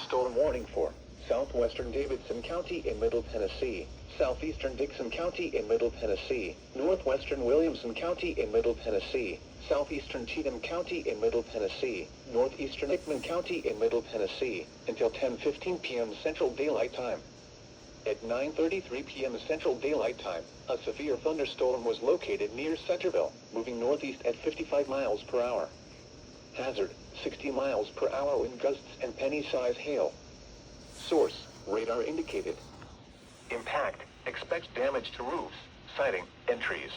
thunderstorm warning for southwestern Davidson County in Middle Tennessee, southeastern Dixon County in Middle Tennessee, northwestern Williamson County in Middle Tennessee, southeastern Cheatham County in Middle Tennessee, northeastern Hickman County in Middle Tennessee, until 10:15 p.m. Central Daylight Time. At 9:33 p.m. Central Daylight Time, a severe thunderstorm was located near Centerville, moving northeast at 55 miles per hour. Hazard, 60 miles per hour wind gusts and penny-size hail. Source, radar indicated. Impact, expects damage to roofs, siding, and trees.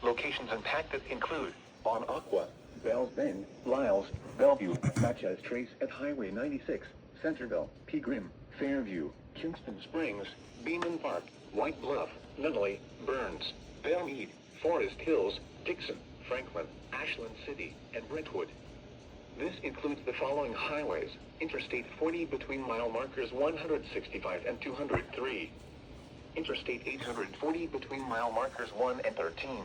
Locations impacted include Bon Aqua, Bells Bend, Lyles, Bellevue, Natchez Trace at Highway 96, Centerville, Pegram, Fairview, Kingston Springs, Beeman Park, White Bluff, Nunnally, Burns, Belmead, Forest Hills, Dixon, Franklin, Ashland City, and Brentwood. This includes the following highways: Interstate 40 between mile markers 165 and 203. Interstate 840 between mile markers 1 and 13.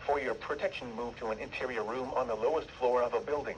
For your protection, move to an interior room on the lowest floor of a building.